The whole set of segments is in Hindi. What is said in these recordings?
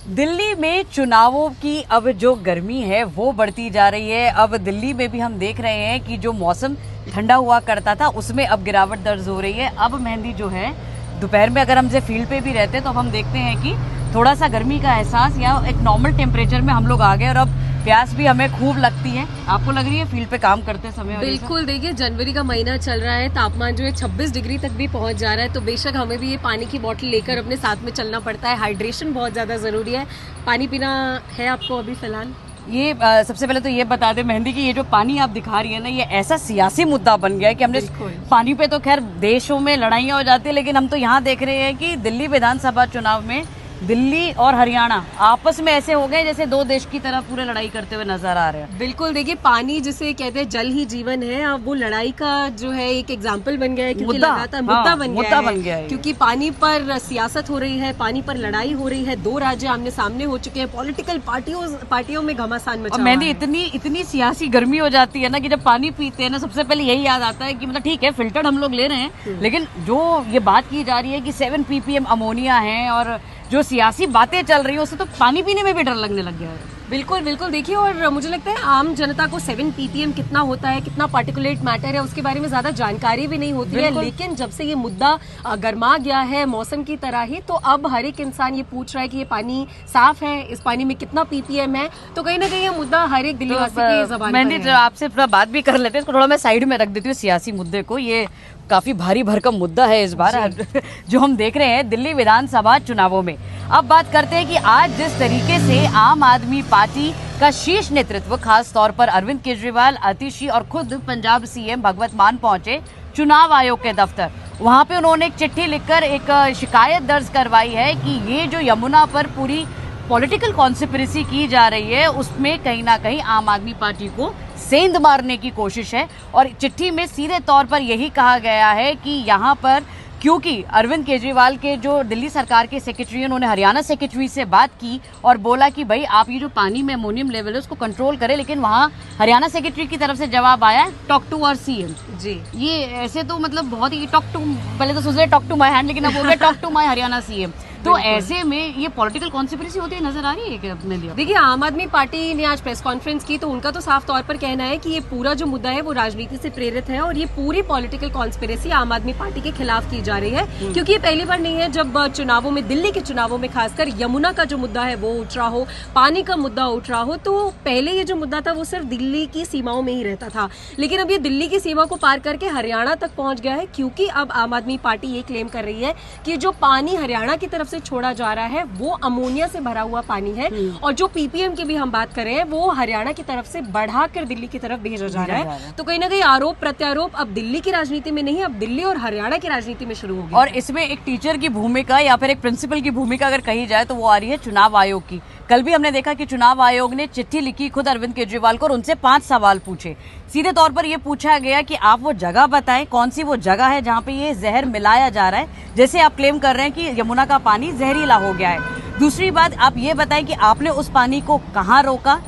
दिल्ली में चुनावों की अब जो गर्मी है वो बढ़ती जा रही है। अब दिल्ली में भी हम देख रहे हैं कि जो मौसम ठंडा हुआ करता था उसमें अब गिरावट दर्ज हो रही है। अब मेहंदी जो है दोपहर में अगर हम जैसे फील्ड पे भी रहते हैं तो हम देखते हैं कि थोड़ा सा गर्मी का एहसास या एक नॉर्मल टेम्परेचर में हम लोग आ गए और अब प्यास भी हमें खूब लगती है। आपको लग रही है फील्ड पे काम करते समय? बिल्कुल, देखिए जनवरी का महीना चल रहा है, तापमान जो है 26 डिग्री तक भी पहुंच जा रहा है, तो बेशक हमें भी ये पानी की बोतल लेकर अपने साथ में चलना पड़ता है। हाइड्रेशन बहुत ज्यादा जरूरी है। पानी पीना है आपको अभी फिलहाल? ये सबसे पहले तो ये बता दें मेहंदी की ये जो पानी आप दिखा रही है ना, ये ऐसा सियासी मुद्दा बन गया है कि हमने पानी पे तो खैर देशों में लड़ाइयाँ हो जाती है, लेकिन हम तो यहाँ देख रहे हैं कि दिल्ली विधानसभा चुनाव में दिल्ली और हरियाणा आपस में ऐसे हो गए जैसे दो देश की तरह पूरे लड़ाई करते हुए नजर आ रहे हैं। बिल्कुल, देखिए पानी जिसे कहते हैं जल ही जीवन है, अब वो लड़ाई का जो है एक एग्जाम्पल बन गया है, क्योंकि लगातार मुद्दा बन गया है क्योंकि पानी पर सियासत हो रही है, पानी पर लड़ाई हो रही है, दो राज्य आमने सामने हो चुके हैं, पॉलिटिकल पार्टियों में घमासान मचा हुआ है। मेहंदी इतनी सियासी गर्मी हो जाती है ना कि जब पानी पीते हैं ना सबसे पहले यही याद आता है कि मतलब ठीक है फिल्टर हम लोग ले रहे हैं, लेकिन जो ये बात की जा रही है कि 7 ppm अमोनिया है और जो सियासी बातें चल रही है उससे तो पानी पीने में भी डर लगने लग गया है। बिल्कुल बिल्कुल, देखिए और मुझे लगता है आम जनता को 7 ppm कितना होता है, कितना पार्टिकुलेट मैटर है, उसके बारे में ज्यादा जानकारी भी नहीं होती है। लेकिन जब से ये मुद्दा गर्मा गया है मौसम की तरह ही, तो अब हर एक इंसान ये पूछ रहा है कि ये पानी साफ है, इस पानी में कितना ppm है, तो कहीं ना कहीं ये मुद्दा हर एक दिल्लीवासी की ज़बान मैंने जो आपसे बात भी कर लेते हैं, इसको थोड़ा मैं साइड में रख देती हूँ सियासी मुद्दे को। ये काफी भारी भरकम मुद्दा है इस बार जो हम देख रहे हैं दिल्ली विधानसभा चुनावों में। अब बात करते हैं कि आज जिस तरीके से आम आदमी पार्टी का शीर्ष नेतृत्व खास तौर पर अरविंद केजरीवाल, आतिशी और खुद पंजाब सीएम भगवंत मान पहुंचे चुनाव आयोग के दफ्तर। वहां पे उन्होंने एक चिट्ठी लिखकर एक शिकायत दर्ज करवाई है कि ये जो यमुना पर पूरी पॉलिटिकल कॉन्स्पिरेसी की जा रही है उसमें कहीं ना कहीं आम आदमी पार्टी को सेंध मारने की कोशिश है। और चिट्ठी में सीधे तौर पर यही कहा गया है कि यहाँ पर क्योंकि अरविंद केजरीवाल के जो दिल्ली सरकार के सेक्रेटरी हैं उन्होंने हरियाणा सेक्रेटरी से बात की और बोला कि भाई आप ये जो पानी में अमोनियम लेवल है उसको कंट्रोल करें, लेकिन वहाँ हरियाणा सेक्रेटरी की तरफ से जवाब आया टॉक टू आवर सीएम। जी, ये ऐसे तो मतलब बहुत ही टॉक टू, पहले तो सोच रहे टॉक टू माई हैंड, लेकिन अब हो गया talk to my Haryana CM. तो ऐसे में ये पॉलिटिकल कॉन्स्पिरेसी होती है नजर आ रही है कि अपने लिए? देखिए आम आदमी पार्टी ने आज प्रेस कॉन्फ्रेंस की तो उनका तो साफ तौर पर कहना है कि ये पूरा जो मुद्दा है वो राजनीति से प्रेरित है और ये पूरी पॉलिटिकल कॉन्स्पिरेसी आम आदमी पार्टी के खिलाफ की जा रही है, क्योंकि ये पहली बार नहीं है जब चुनावों में, दिल्ली के चुनावों में खासकर यमुना का जो मुद्दा है वो उठ रहा हो, पानी का मुद्दा उठ रहा हो। तो पहले ये जो मुद्दा था वो सिर्फ दिल्ली की सीमाओं में ही रहता था, लेकिन अब ये दिल्ली की सीमा को पार करके हरियाणा तक पहुंच गया है, क्योंकि अब आम आदमी पार्टी ये क्लेम कर रही है कि जो पानी हरियाणा की तरफ से छोड़ा जा रहा है वो अमोनिया से भरा हुआ पानी है और जो पीपीएम की भी हम बात कर रहे हैं वो हरियाणा की तरफ से बढ़ाकर दिल्ली की तरफ भेजा जा रहा है। तो कहीं ना कहीं आरोप प्रत्यारोप अब दिल्ली की राजनीति में नहीं, अब दिल्ली और हरियाणा की राजनीति में शुरू होगी। और इसमें एक टीचर की भूमिका या फिर एक प्रिंसिपल की भूमिका अगर कही जाए तो वो आ रही है चुनाव आयोग की। कल भी हमने देखा कि चुनाव आयोग ने चिट्ठी लिखी खुद अरविंद केजरीवाल को और उनसे 5 सवाल पूछे। सीधे तौर पर यह पूछा गया कि आप वो जगह बताएं, कौन सी वो जगह है जहां पे ये जहर मिलाया जा रहा है, जैसे आप क्लेम कर रहे हैं कि यमुना का पानी जहरीला हो गया है। दूसरी बात, आप ये बताएं कि आपने उस पानी को कहां रोका।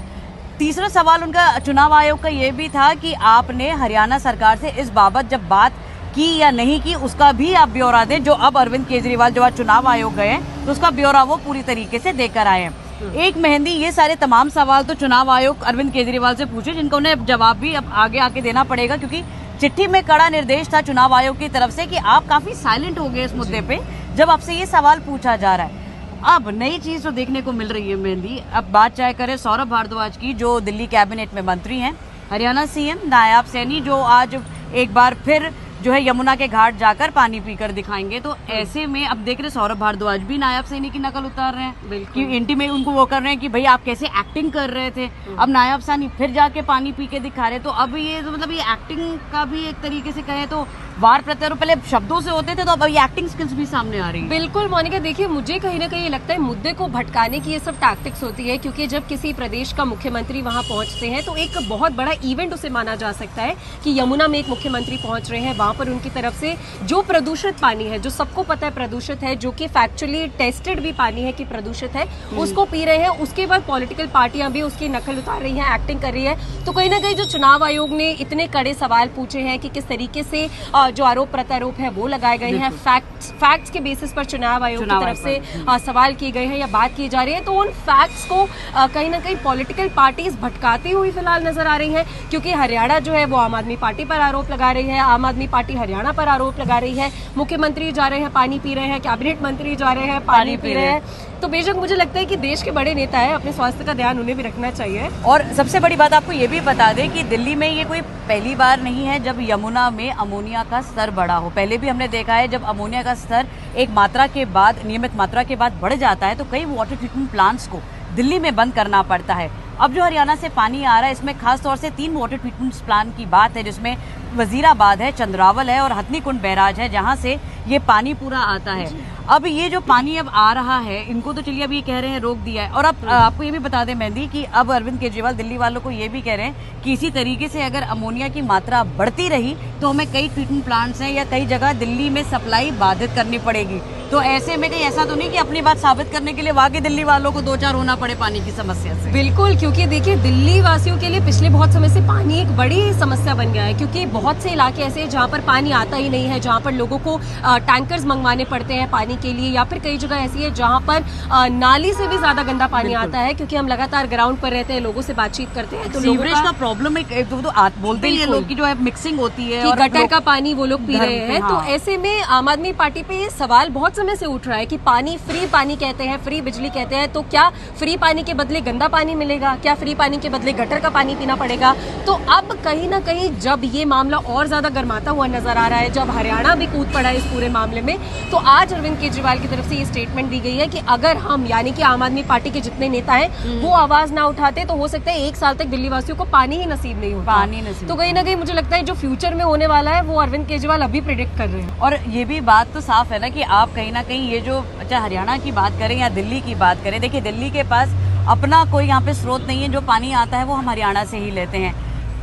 तीसरा सवाल उनका चुनाव आयोग का ये भी था कि आपने हरियाणा सरकार से इस बाबत जब बात की या नहीं की उसका भी आप ब्यौरा दें। जो अब अरविंद केजरीवाल जो आज चुनाव आयोग गए हैं तो उसका ब्यौरा वो पूरी तरीके से देकर आए हैं। एक मेहंदी, ये सारे तमाम सवाल तो चुनाव आयोग अरविंद केजरीवाल से पूछे जिनको उन्हें जवाब भी अब आगे आके देना पड़ेगा, क्योंकि चिट्ठी में कड़ा निर्देश था चुनाव आयोग की तरफ से कि आप काफी साइलेंट हो गए इस मुद्दे पे जब आपसे ये सवाल पूछा जा रहा है। अब नई चीज तो देखने को मिल रही है मेहंदी, अब बात चाहे करें सौरभ भारद्वाज की जो दिल्ली कैबिनेट में मंत्री हैं, हरियाणा सीएम नायाब सैनी जो आज एक बार फिर जो है यमुना के घाट जाकर पानी पीकर दिखाएंगे। तो ऐसे में अब देख रहे सौरभ भारद्वाज भी नायाब सैनी की नकल उतार रहे हैं कि इंटीमेट उनको वो कर रहे हैं कि भाई आप कैसे एक्टिंग कर रहे थे, अब नायाब सैनी फिर जाके पानी पी के दिखा रहे। तो अब ये तो मतलब ये एक्टिंग का भी एक तरीके से कहें तो वार प्रत्यारोप पहले शब्दों से होते थे तो अब ये एक्टिंग स्किल्स भी सामने आ रही है। बिल्कुल मोनिका, देखिए मुझे कहीं ना कहीं लगता है मुद्दे को भटकाने की ये सब टैक्टिक्स होती है, क्योंकि जब किसी प्रदेश का मुख्यमंत्री वहां पहुंचते हैं तो एक बहुत बड़ा इवेंट उसे माना जा सकता है कि यमुना में एक मुख्यमंत्री पहुंच रहे हैं, वहां पर उनकी तरफ से जो प्रदूषित पानी है, जो सबको पता है प्रदूषित है, जो कि फैक्चुअली टेस्टेड भी पानी है कि प्रदूषित है, उसको पी रहे हैं। उसके बाद पॉलिटिकल पार्टियां भी उसकी नकल उतार रही हैं, एक्टिंग कर रही है। तो कहीं ना कहीं जो चुनाव आयोग ने इतने कड़े सवाल पूछे हैं कि किस तरीके से जो आरोप प्रत्यारोप है वो लगाए गए हैं, फैक्ट्स के बेसिस पर चुनाव आयोग की तरफ से सवाल किए गए हैं या बात की जा रही है, तो उन फैक्ट्स को कहीं ना कहीं पॉलिटिकल पार्टीज भटकाती हुई फिलहाल नजर आ रही है। क्योंकि हरियाणा जो है वो आम आदमी पार्टी पर आरोप लगा रही है, आम आदमी पार्टी हरियाणा पर आरोप लगा रही है, मुख्यमंत्री जा रहे हैं पानी पी रहे हैं, कैबिनेट मंत्री जा रहे हैं पानी पी रहे हैं। तो बेशक मुझे लगता है कि देश के बड़े नेता है, अपने स्वास्थ्य का ध्यान उन्हें भी रखना चाहिए। और सबसे बड़ी बात आपको ये भी बता दें कि दिल्ली में ये कोई पहली बार नहीं है जब यमुना में अमोनिया का स्तर बढ़ा हो। पहले भी हमने देखा है जब अमोनिया का स्तर एक मात्रा के बाद, नियमित मात्रा के बाद बढ़ जाता है तो कई वाटर ट्रीटमेंट प्लांट्स को दिल्ली में बंद करना पड़ता है। अब जो हरियाणा से पानी आ रहा है इसमें खास तौर से 3 वाटर ट्रीटमेंट प्लांट की बात है, जिसमें वजीराबाद है, चंद्रावल है और हथनीकुंड बैराज है, जहां से ये पानी पूरा आता है। अब ये जो पानी अब आ रहा है, इनको तो चलिए अब ये कह रहे हैं रोक दिया है। और अब आपको ये भी बता दें मेहंदी कि अब अरविंद केजरीवाल दिल्ली वालों को ये भी कह रहे हैं कि इसी तरीके से अगर अमोनिया की मात्रा बढ़ती रही तो हमें कई ट्रीटमेंट प्लांट्स हैं या कई जगह दिल्ली में सप्लाई बाधित करनी पड़ेगी। तो ऐसे में कहीं ऐसा तो नहीं कि अपनी बात साबित करने के लिए वाकई दिल्ली वालों को 2-4 होना पड़े पानी की समस्या से। बिल्कुल, क्योंकि देखिए दिल्ली वासियों के लिए पिछले बहुत समय से पानी एक बड़ी समस्या बन गया है। क्योंकि बहुत से इलाके ऐसे हैं जहाँ पर पानी आता ही नहीं है, जहाँ पर लोगों को टैंकर्स मंगवाने पड़ते हैं पानी के लिए, या फिर कई जगह ऐसी है जहाँ पर नाली से भी ज्यादा गंदा पानी आता है। क्योंकि हम लगातार ग्राउंड पर रहते हैं, लोगों से बातचीत करते हैं, तो सीवरेज का प्रॉब्लम एक तो बोलते हैं लोग की जो है मिक्सिंग होती है कि गटर का पानी वो लोग पी रहे हैं। तो ऐसे में आम आदमी पार्टी पे ये सवाल बहुत समय से उठ रहा है कि पानी फ्री पानी कहते हैं, फ्री बिजली कहते हैं, तो क्या फ्री पानी के बदले गंदा पानी मिलेगा? क्या फ्री पानी के बदले गटर का पानी पीना पड़ेगा? तो अब कहीं ना कहीं जब ये मामला और ज्यादा गर्माता हुआ नजर आ रहा है, जब हरियाणा भी कूद पड़ा है इस पूरे मामले में, तो आज अरविंद केजरीवाल की तरफ से ये स्टेटमेंट दी गई है कि अगर हम यानी कि आम आदमी पार्टी के जितने नेता हैं वो आवाज ना उठाते तो हो सकता है 1 साल तक दिल्ली वासियों को पानी ही नसीब नहीं होता। पानी नसीब तो कहीं ना कहीं मुझे लगता है जो फ्यूचर में होने वाला है वो अरविंद केजरीवाल अभी प्रिडिक्ट कर रहे हैं। और ये भी बात तो साफ है ना कि आप कहीं ना कहीं ये जो अच्छा हरियाणा की बात करें या दिल्ली की बात करें, देखिए दिल्ली के पास अपना कोई यहाँ पे स्रोत नहीं है, जो पानी आता है वो हम हरियाणा से ही लेते हैं।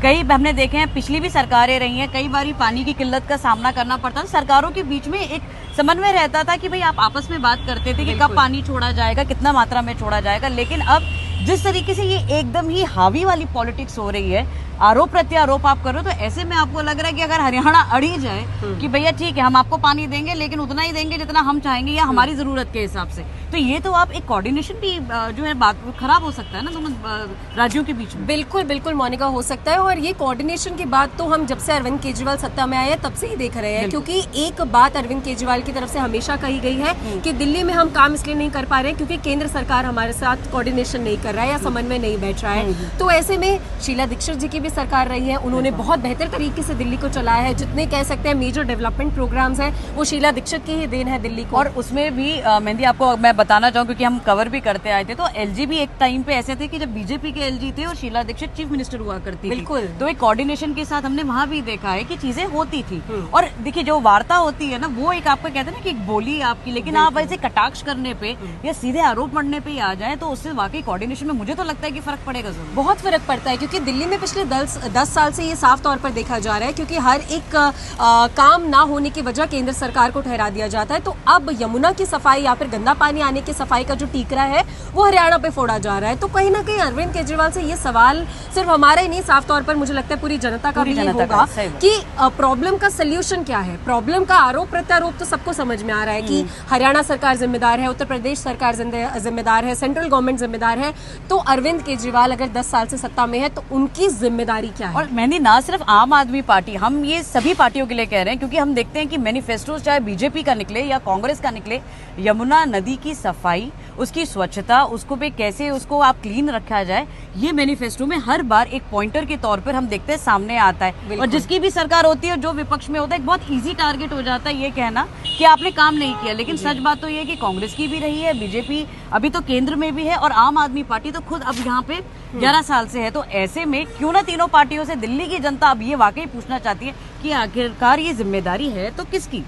कई हमने देखे हैं, पिछली भी सरकारें रही हैं, कई बार पानी की किल्लत का सामना करना पड़ता था। सरकारों के बीच में एक समन्वय रहता था कि भाई आप आपस में बात करते थे कि कब पानी छोड़ा जाएगा, कितना मात्रा में छोड़ा जाएगा। लेकिन अब जिस तरीके से ये एकदम ही हावी वाली पॉलिटिक्स हो रही है, आरोप प्रत्यारोप आप करो, तो ऐसे में आपको लग रहा है कि अगर हरियाणा अड़ी जाए कि भैया ठीक है हम आपको पानी देंगे लेकिन उतना ही देंगे जितना हम चाहेंगे या हमारी जरूरत के हिसाब से, तो ये तो आप एक कोऑर्डिनेशन भी जो है बात खराब हो सकता है ना दोनों राज्यों के बीच में। बिल्कुल बिल्कुल मोनिका, हो सकता है। और ये कोऑर्डिनेशन की बात तो हम जब से अरविंद केजरीवाल सत्ता में आए हैं तब से ही देख रहे हैं। क्योंकि एक बात अरविंद केजरीवाल की तरफ से हमेशा कही गई है कि दिल्ली में हम काम इसलिए नहीं कर पा रहे हैं क्योंकि केंद्र सरकार हमारे साथ कोऑर्डिनेशन नहीं कर रहा है या समन्वय नहीं बैठ रहा है। तो ऐसे में शीला दीक्षित जी की भी सरकार रही है, उन्होंने बहुत बेहतर तरीके से दिल्ली को चलाया है। जितने कह सकते हैं मेजर डेवलपमेंट प्रोग्राम्स हैं वो शीला दीक्षित की ही देन है दिल्ली को। और उसमें भी मेहंदी आपको मैं बताना चाहूँ क्योंकि हम कवर भी करते आए थे, तो एलजी भी एक टाइम पे ऐसे थे कि जब बीजेपी के एलजी थे और शीला दीक्षित चीफ मिनिस्टर हुआ करती थी, बिल्कुल, तो एक कोऑर्डिनेशन के साथ हमने वहां भी देखा है कि चीजें होती थी। और देखिए जो वार्ता होती है ना वो एक आपको कहते हैं ना कि एक बोली आपकी, लेकिन आप ऐसे कटाक्ष करने पे या सीधे आरोप मढ़ने पे आ जाए तो उससे वाकई कोऑर्डिनेशन में मुझे तो लगता है कि फर्क पड़ेगा जरूर। बहुत फर्क पड़ता है क्योंकि दिल्ली में पिछले 10 साल से ये साफ तौर पर देखा जा रहा है क्योंकि हर एक काम ना होने की वजह केंद्र सरकार को ठहरा दिया जाता है। तो अब यमुना की सफाई या फिर गंदा पानी आने की सफाई का जो टीकरा है वो हरियाणा पे फोड़ा जा रहा है। तो कहीं ना कहीं अरविंद केजरीवाल से ये सवाल सिर्फ हमारा ही नहीं, साफ तौर पर मुझे लगता है पूरी जनता का भी होगा कि प्रॉब्लम का सोल्यूशन क्या है। प्रॉब्लम का आरोप प्रत्यारोप तो सबको समझ में आ रहा है कि हरियाणा सरकार जिम्मेदार है, उत्तर प्रदेश सरकार जिम्मेदार है, सेंट्रल गवर्नमेंट जिम्मेदार है। तो अरविंद केजरीवाल अगर 10 साल से सत्ता में है तो उनकी जिम्मेदारी क्या है? और मेहंदी ना सिर्फ आम आदमी पार्टी, हम ये सभी पार्टियों के लिए कह रहे हैं क्योंकि हम देखते हैं कि मैनिफेस्टो चाहे बीजेपी का निकले या कांग्रेस का निकले, यमुना नदी की सफाई, उसकी स्वच्छता, उसको पे कैसे उसको आप क्लीन रखा जाए, ये मैनिफेस्टो में हर बार एक पॉइंटर के तौर पर हम देखते हैं सामने आता है। और जिसकी भी सरकार होती है, जो विपक्ष में होता है, एक बहुत इजी टारगेट हो जाता है ये कहना कि आपने काम नहीं किया। लेकिन सच बात तो ये है कि कांग्रेस की भी रही है, बीजेपी अभी तो केंद्र में भी है और आम आदमी पार्टी तो खुद अब यहाँ पे 11 साल से है। तो ऐसे में क्यों ना तीनों पार्टियों से दिल्ली की जनता अब ये वाकई पूछना चाहती है कि आखिरकार ये जिम्मेदारी है तो किसकी?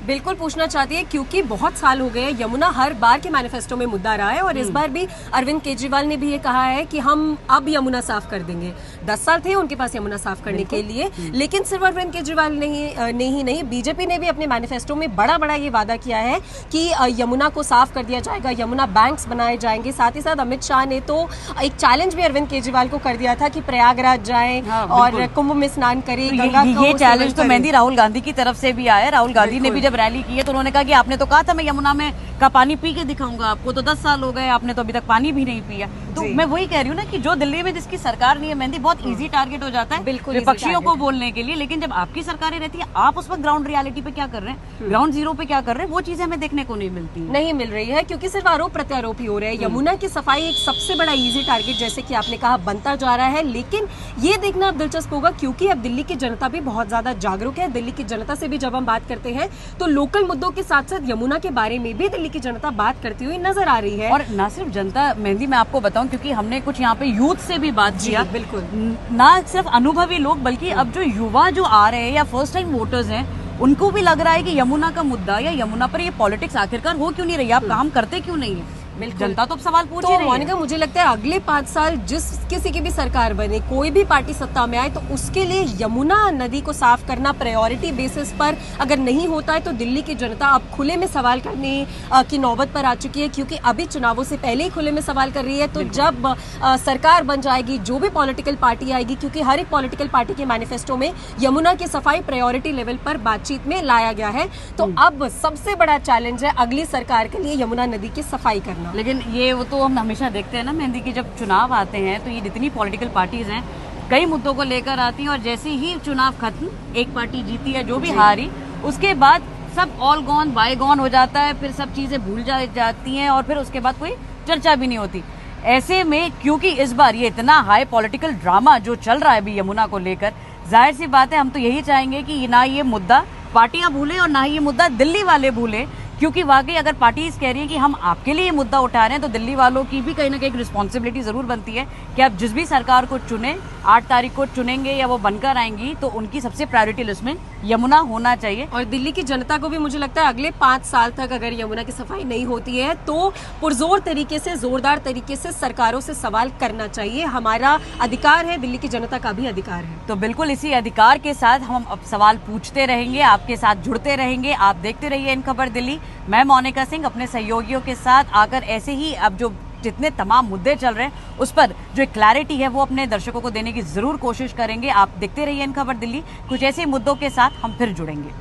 बिल्कुल पूछना चाहती है, क्योंकि बहुत साल हो गए यमुना हर बार के मैनिफेस्टो में मुद्दा रहा है और इस बार भी अरविंद केजरीवाल ने भी ये कहा है कि हम अब यमुना साफ कर देंगे। 10 साल थे उनके पास यमुना साफ करने के लिए, लेकिन सिर्फ अरविंद केजरीवाल ने ही नहीं, बीजेपी ने भी अपने मैनिफेस्टो में बड़ा ये वादा किया है कि यमुना को साफ कर दिया जाएगा, यमुना बैंक्स बनाए जाएंगे। साथ ही साथ अमित शाह ने तो एक चैलेंज भी अरविंद केजरीवाल को कर दिया था कि प्रयागराज जाएं और कुंभ में स्नान करें। ये चैलेंज तो मेहंदी राहुल गांधी की तरफ से भी आया। राहुल गांधी ने भी जब रैली की है तो उन्होंने कहा कि आपने तो कहा था मैं यमुना में का पानी पी के दिखाऊंगा आपको, तो 10 साल हो गए, आपने तो अभी तक पानी भी नहीं पिया। तो मैं वही कह रही हूँ ना कि जो दिल्ली में जिसकी सरकार नहीं है मेहंदी, बहुत इजी टारगेट हो जाता है बिल्कुल विपक्षियों को बोलने के लिए। लेकिन जब आपकी सरकारें रहती है, आप उस वक्त ग्राउंड रियलिटी पे क्या कर रहे हैं, ग्राउंड जीरो पे क्या कर रहे हैं, वो चीजें हमें देखने को नहीं मिलती, नहीं मिल रही है, क्योंकि सिर्फ आरोप प्रत्यारोप ही हो रहे हैं। यमुना की सफाई एक सबसे बड़ा इजी टारगेट, जैसे कि आपने कहा, बनता जा रहा है। लेकिन ये देखना अब दिलचस्प होगा, क्योंकि अब दिल्ली की जनता भी बहुत ज्यादा जागरूक है। दिल्ली की जनता से भी जब हम बात करते हैं तो लोकल मुद्दों के साथ साथ यमुना के बारे में भी दिल्ली की जनता बात करती हुई नजर आ रही है। और ना सिर्फ जनता, मेहंदी मैं आपको बताऊं, क्योंकि हमने कुछ यहाँ पे यूथ से भी बात किया, बिल्कुल, ना सिर्फ अनुभवी लोग बल्कि अब जो युवा जो आ रहे हैं या फर्स्ट टाइम वोटर्स हैं, उनको भी लग रहा है कि यमुना का मुद्दा या यमुना पर ये पॉलिटिक्स आखिरकार हो क्यों नहीं रही, आप काम करते क्यों नहीं है। जनता तो अब सवाल पूछ ही रही है। मोनिका, मुझे लगता है अगले 5 साल जिस किसी की भी सरकार बने, कोई भी पार्टी सत्ता में आए, तो उसके लिए यमुना नदी को साफ करना प्रायोरिटी बेसिस पर अगर नहीं होता है तो दिल्ली की जनता अब खुले में सवाल करने की नौबत पर आ चुकी है, क्योंकि अभी चुनावों से पहले ही खुले में सवाल कर रही है। तो जब सरकार बन जाएगी, जो भी पॉलिटिकल पार्टी आएगी, क्योंकि हर एक पॉलिटिकल पार्टी के मैनिफेस्टो में यमुना की सफाई प्रायोरिटी लेवल पर बातचीत में लाया गया है, तो अब सबसे बड़ा चैलेंज है अगली सरकार के लिए यमुना नदी की सफाई करना। लेकिन ये वो तो हम हमेशा देखते हैं ना मेहंदी की, जब चुनाव आते हैं तो ये जितनी पॉलिटिकल पार्टीज हैं कई मुद्दों को लेकर आती हैं, और जैसे ही चुनाव खत्म, एक पार्टी जीती है जो भी हारी, उसके बाद सब ऑल गॉन बाय गॉन हो जाता है, फिर सब चीजें भूल जाती हैं और फिर उसके बाद कोई चर्चा भी नहीं होती। ऐसे में क्योंकि इस बार ये इतना हाई पॉलिटिकल ड्रामा जो चल रहा है अभी यमुना को लेकर, जाहिर सी बात है हम तो यही चाहेंगे कि ना ये मुद्दा पार्टियां भूलें और ना ही ये मुद्दा दिल्ली वाले भूलें, क्योंकि वाकई अगर पार्टीज कह रही हैं कि हम आपके लिए ये मुद्दा उठा रहे हैं, तो दिल्ली वालों की भी कहीं ना कहीं एक रिस्पॉन्सिबिलिटी जरूर बनती है कि आप जिस भी सरकार को चुने, 8 तारीख को चुनेंगे या वो बनकर आएंगी, तो उनकी सबसे प्रायोरिटी लिस्ट में यमुना होना चाहिए। और दिल्ली की जनता को भी मुझे लगता है अगले 5 साल तक अगर यमुना की सफाई नहीं होती है तो पुरजोर तरीके से, जोरदार तरीके से सरकारों से सवाल करना चाहिए। हमारा अधिकार है, दिल्ली की जनता का भी अधिकार है। तो बिल्कुल इसी अधिकार के साथ हम अब सवाल पूछते रहेंगे, आपके साथ जुड़ते रहेंगे। आप देखते रहिए इन खबर दिल्ली। मैं मोनिका सिंह अपने सहयोगियों के साथ आकर ऐसे ही अब जो जितने तमाम मुद्दे चल रहे हैं उस पर जो क्लैरिटी है वो अपने दर्शकों को देने की जरूर कोशिश करेंगे। आप देखते रहिए इन खबर दिल्ली। कुछ ऐसे मुद्दों के साथ हम फिर जुड़ेंगे।